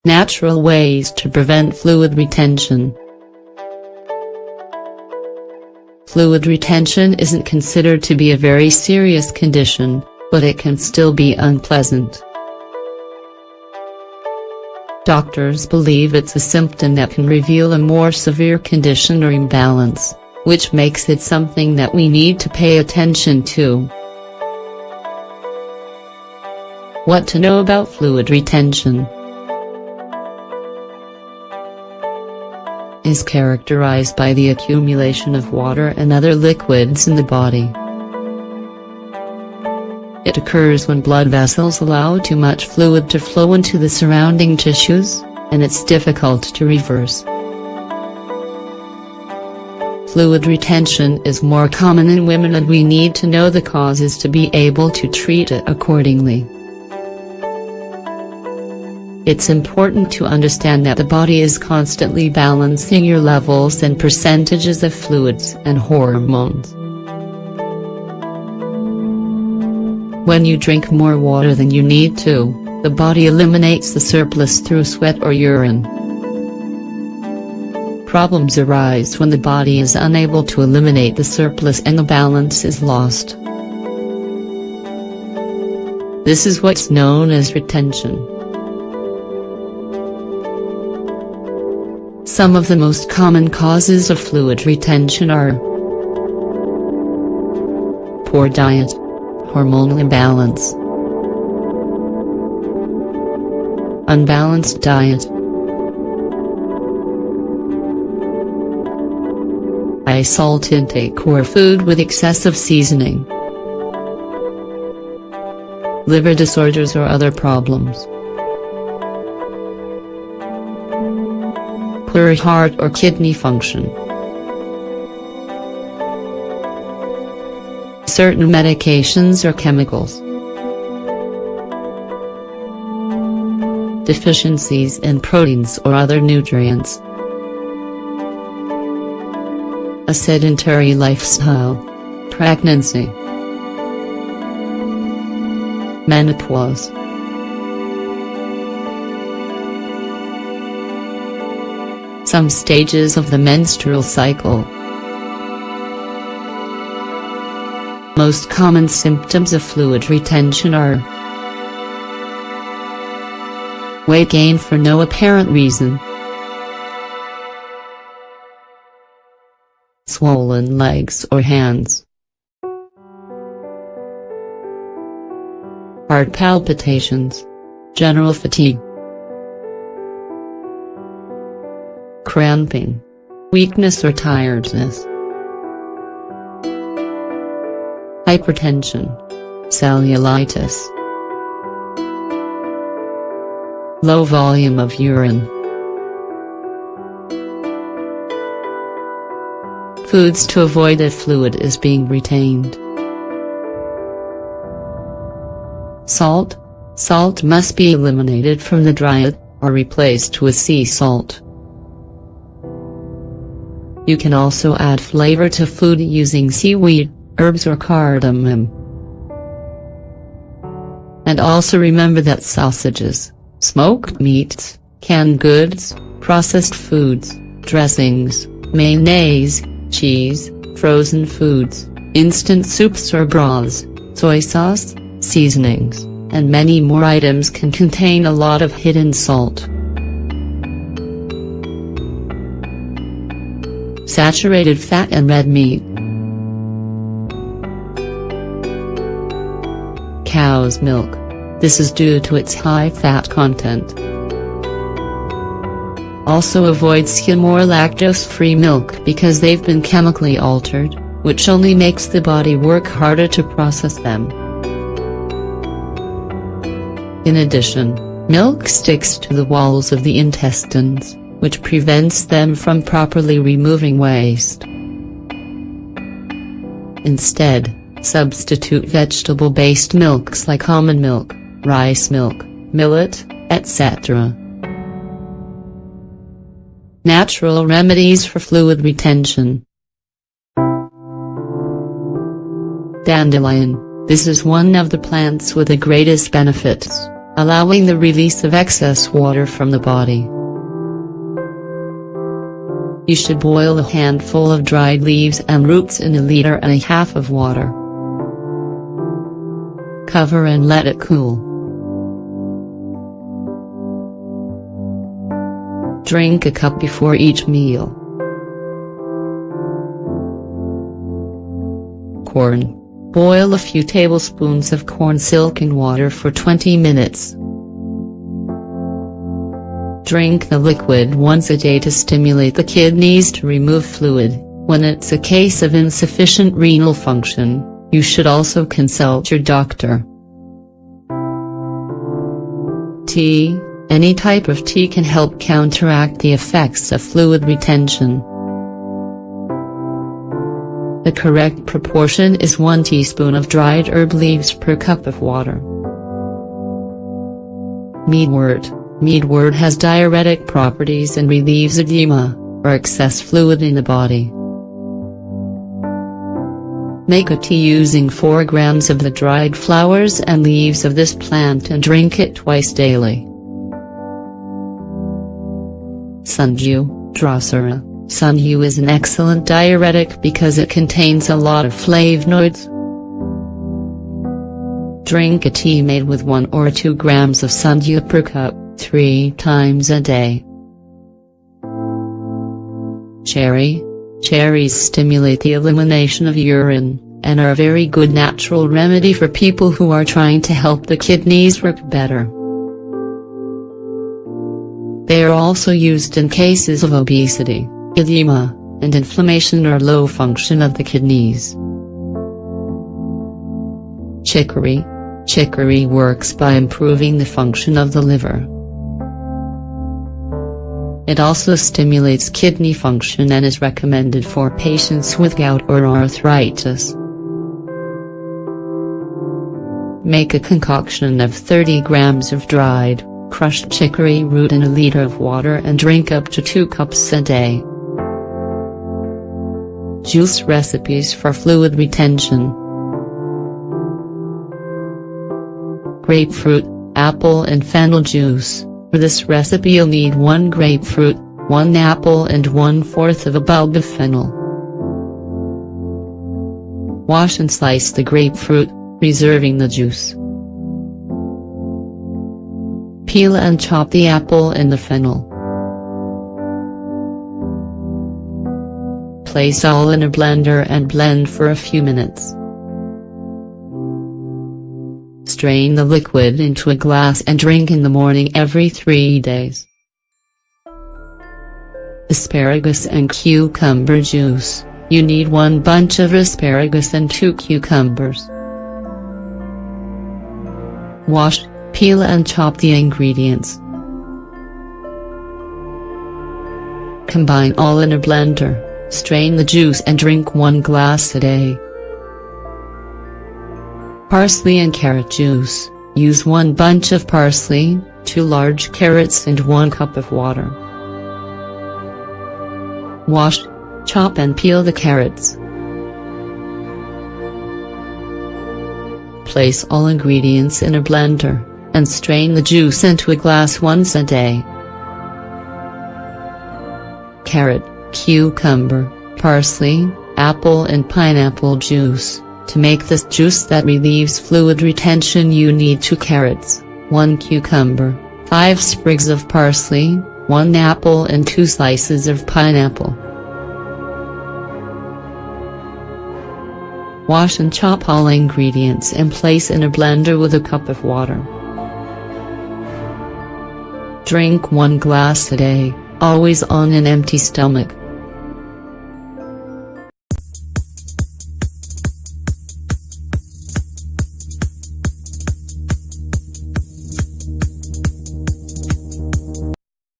Natural ways to prevent fluid retention. Fluid retention isn't considered to be a very serious condition, but it can still be unpleasant. Doctors believe it's a symptom that can reveal a more severe condition or imbalance, which makes it something that we need to pay attention to. What to know about fluid retention? Is characterized by the accumulation of water and other liquids in the body. It occurs when blood vessels allow too much fluid to flow into the surrounding tissues, and it's difficult to reverse. Fluid retention is more common in women, and we need to know the causes to be able to treat it accordingly. It's important to understand that the body is constantly balancing your levels and percentages of fluids and hormones. When you drink more water than you need to, the body eliminates the surplus through sweat or urine. Problems arise when the body is unable to eliminate the surplus and the balance is lost. This is what's known as retention. Some of the most common causes of fluid retention are poor diet, hormonal imbalance, unbalanced diet, high salt intake or food with excessive seasoning, liver disorders or other problems, poor heart or kidney function, certain medications or chemicals, deficiencies in proteins or other nutrients, a sedentary lifestyle, pregnancy, menopause, some stages of the menstrual cycle. Most common symptoms of fluid retention are weight gain for no apparent reason, swollen legs or hands, heart palpitations, general fatigue, cramping, weakness or tiredness, hypertension, cellulitis, low volume of urine. Foods to avoid if fluid is being retained. Salt. Salt must be eliminated from the diet, or replaced with sea salt. You can also add flavor to food using seaweed, herbs or cardamom. And also remember that sausages, smoked meats, canned goods, processed foods, dressings, mayonnaise, cheese, frozen foods, instant soups or broths, soy sauce, seasonings, and many more items can contain a lot of hidden salt. Saturated fat and red meat. Cow's milk. This is due to its high fat content. Also avoid skim or lactose-free milk because they've been chemically altered, which only makes the body work harder to process them. In addition, milk sticks to the walls of the intestines, which prevents them from properly removing waste. Instead, substitute vegetable-based milks like almond milk, rice milk, millet, etc. Natural remedies for fluid retention. Dandelion. This is one of the plants with the greatest benefits. allowing the release of excess water from the body. You should boil a handful of dried leaves and roots in 1.5 liters of water. Cover and let it cool. Drink a cup before each meal. Corn. Boil a few tablespoons of corn silk in water for 20 minutes. Drink the liquid once a day to stimulate the kidneys to remove fluid. When it's a case of insufficient renal function, you should also consult your doctor. Tea. Any type of tea can help counteract the effects of fluid retention. The correct proportion is 1 teaspoon of dried herb leaves per cup of water. Meadwort. Meadwort has diuretic properties and relieves edema, or excess fluid in the body. Make a tea using 4 grams of the dried flowers and leaves of this plant and drink it twice daily. Sundew. Drosera. Sundew is an excellent diuretic because it contains a lot of flavonoids. Drink a tea made with 1 or 2 grams of sundew per cup, 3 times a day. Cherry. Cherries stimulate the elimination of urine, and are a very good natural remedy for people who are trying to help the kidneys work better. They are also used in cases of obesity, edema, and inflammation or low function of the kidneys. Chicory. Chicory works by improving the function of the liver. It also stimulates kidney function and is recommended for patients with gout or arthritis. Make a concoction of 30 grams of dried, crushed chicory root in 1 liter of water and drink up to 2 cups a day. Juice recipes for fluid retention. Grapefruit, apple and fennel juice. For this recipe you'll need 1 grapefruit, 1 apple and 1/4 of a bulb of fennel. Wash and slice the grapefruit, reserving the juice. Peel and chop the apple and the fennel. Place all in a blender and blend for a few minutes. Strain the liquid into a glass and drink in the morning every 3 days. Asparagus and cucumber juice. You need 1 bunch of asparagus and 2 cucumbers. Wash, peel and chop the ingredients. Combine all in a blender, strain the juice and drink 1 glass a day. Parsley and carrot juice. Use 1 bunch of parsley, 2 large carrots and 1 cup of water. Wash, chop and peel the carrots. Place all ingredients in a blender, and strain the juice into a glass once a day. Carrot, cucumber, parsley, apple and pineapple juice. To make this juice that relieves fluid retention you need 2 carrots, 1 cucumber, 5 sprigs of parsley, 1 apple and 2 slices of pineapple. Wash and chop all ingredients and place in a blender with a cup of water. Drink 1 glass a day, always on an empty stomach.